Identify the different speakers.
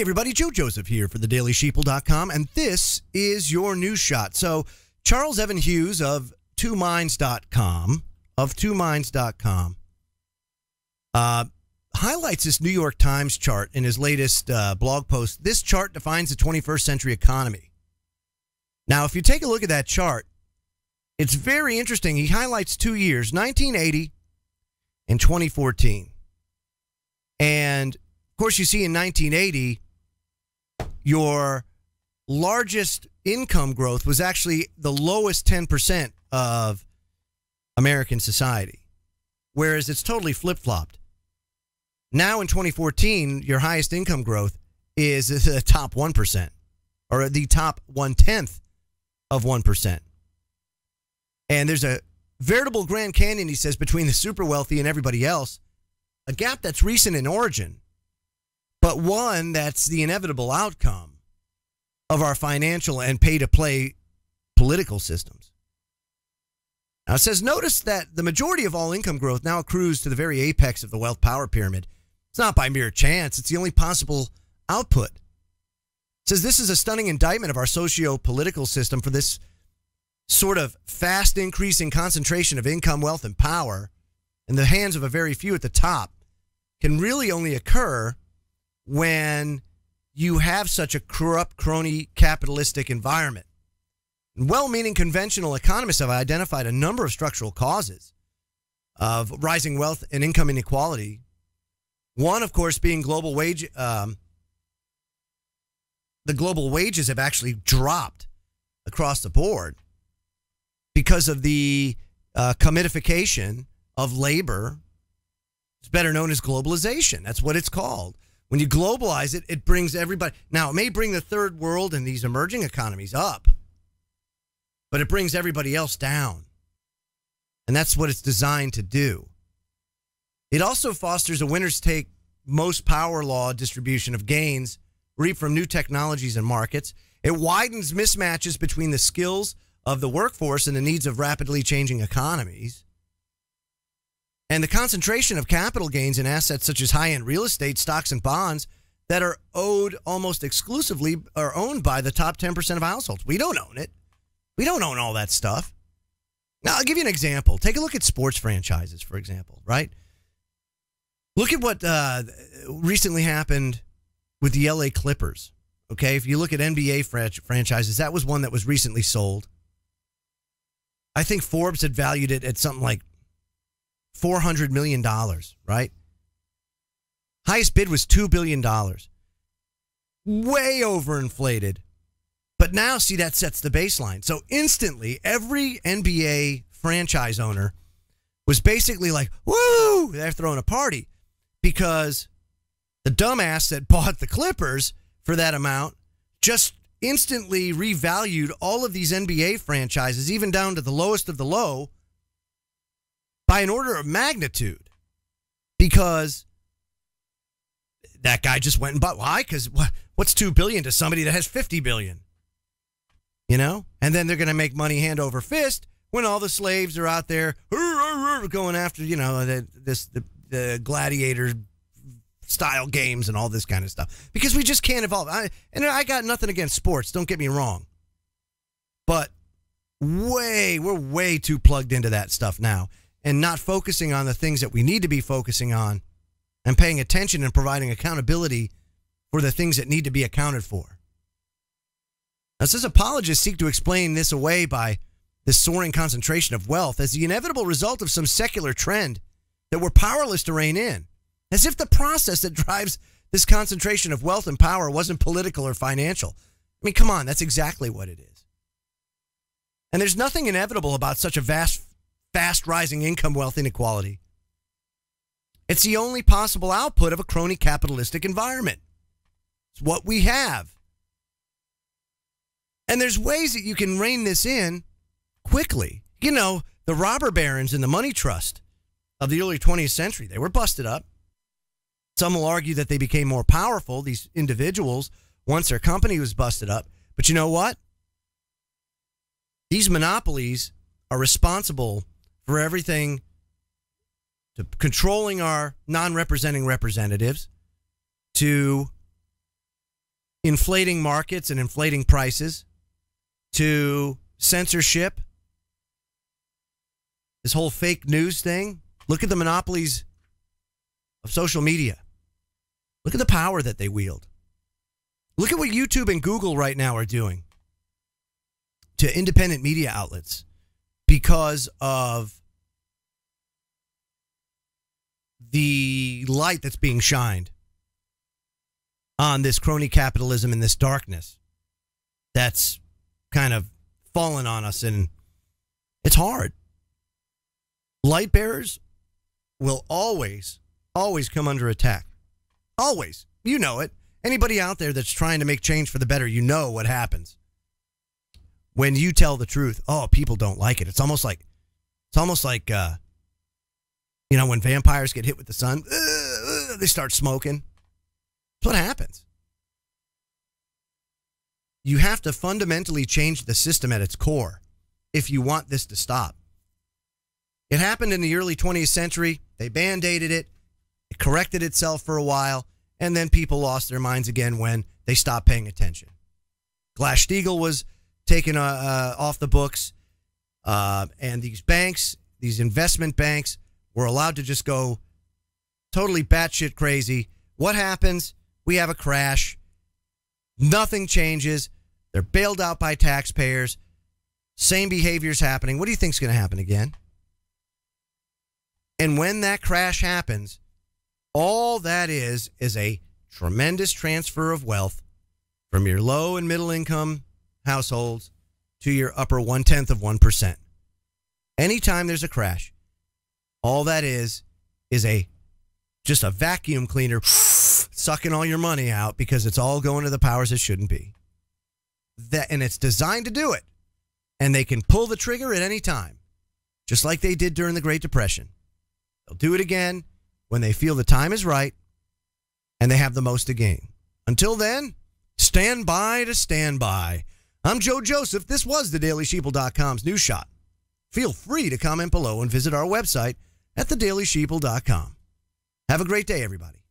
Speaker 1: everybody, Joe Joseph here for thedailysheeple.com, and this is your news shot. So, Charles Evan Hughes of twominds.com, highlights this New York Times chart in his latest blog post. This chart defines the 21st century economy. Now, if you take a look at that chart, it's very interesting. He highlights 2 years, 1980 and 2014. And, of course, you see in 1980, your largest income growth was actually the lowest 10% of American society, whereas it's totally flip-flopped. Now in 2014, your highest income growth is the top 1%, or the top 1/10 of 1%. And there's a veritable Grand Canyon, he says, between the super wealthy and everybody else, a gap that's recent in origin, but one that's the inevitable outcome of our financial and pay-to-play political systems. Now it says, notice that the majority of all income growth now accrues to the very apex of the wealth power pyramid. It's not by mere chance. It's the only possible output. It says this is a stunning indictment of our socio-political system, for this sort of fast increasing concentration of income, wealth, and power in the hands of a very few at the top can really only occur when you have such a corrupt, crony, capitalistic environment. Well-meaning conventional economists have identified a number of structural causes of rising wealth and income inequality. One, of course, being global wage. The global wages have actually dropped across the board because of the commodification of labor. It's better known as globalization. That's what it's called. When you globalize it, it brings everybody. Now, it may bring the third world and these emerging economies up, but it brings everybody else down. And that's what it's designed to do. It also fosters a winners take most power law distribution of gains reaped from new technologies and markets. It widens mismatches between the skills of the workforce and the needs of rapidly changing economies. And the concentration of capital gains in assets such as high-end real estate, stocks, and bonds that are owed almost exclusively are owned by the top 10% of households. We don't own it. We don't own all that stuff. Now, I'll give you an example. Take a look at sports franchises, for example, right? Look at what recently happened with the LA Clippers, okay? If you look at NBA franchises, that was one that was recently sold. I think Forbes had valued it at something like $400 million, right? Highest bid was $2 billion. Way overinflated. But now, see, that sets the baseline. So instantly, every NBA franchise owner was basically like, woo, they're throwing a party. Because the dumbass that bought the Clippers for that amount just instantly revalued all of these NBA franchises, even down to the lowest of the low, by an order of magnitude. Because that guy just went and bought. Why? Because what's $2 billion to somebody that has $50 billion? You know? And then they're going to make money hand over fist when all the slaves are out there going after, you know, the gladiator style games and all this kind of stuff, because we just can't evolve. I got nothing against sports, don't get me wrong, but we're way too plugged into that stuff now and not focusing on the things that we need to be focusing on and paying attention and providing accountability for the things that need to be accounted for. Now, says apologists seek to explain this away by this soaring concentration of wealth as the inevitable result of some secular trend that we're powerless to rein in, as if the process that drives this concentration of wealth and power wasn't political or financial. I mean, come on, that's exactly what it is. And there's nothing inevitable about such a fast rising income wealth inequality. It's the only possible output of a crony capitalistic environment. It's what we have. And there's ways that you can rein this in quickly. You know, the robber barons and the money trust of the early 20th century, they were busted up. Some will argue that they became more powerful, these individuals, once their company was busted up. But you know what? These monopolies are responsible for everything to controlling our non-representing representatives, to inflating markets and inflating prices to censorship, this whole fake news thing. Look at the monopolies of social media. Look at the power that they wield. Look at what YouTube and Google right now are doing to independent media outlets because of the light that's being shined on this crony capitalism and this darkness that's kind of fallen on us, and it's hard. Light bearers will always come under attack. Always. You know it. Anybody out there that's trying to make change for the better, you know what happens when you tell the truth. Oh, people don't like it. It's almost like when vampires get hit with the sun, they start smoking. That's what happens. You have to fundamentally change the system at its core if you want this to stop. It happened in the early 20th century. They band-aided it. It corrected itself for a while, and then people lost their minds again when they stopped paying attention. Glass-Steagall was taken off the books, and these banks, these investment banks, were allowed to just go totally batshit crazy. What happens? We have a crash. Nothing changes. They're bailed out by taxpayers. Same behavior's happening. What do you think's going to happen again? And when that crash happens, all that is a tremendous transfer of wealth from your low and middle income households to your upper 0.1%. Anytime there's a crash, all that is just a vacuum cleaner sucking all your money out because it's all going to the powers it shouldn't be. And it's designed to do it. And they can pull the trigger at any time, just like they did during the Great Depression. They'll do it again when they feel the time is right and they have the most to gain. Until then, stand by to stand by. I'm Joe Joseph. This was thedailysheeple.com's News Shot. Feel free to comment below and visit our website at thedailysheeple.com. Have a great day, everybody.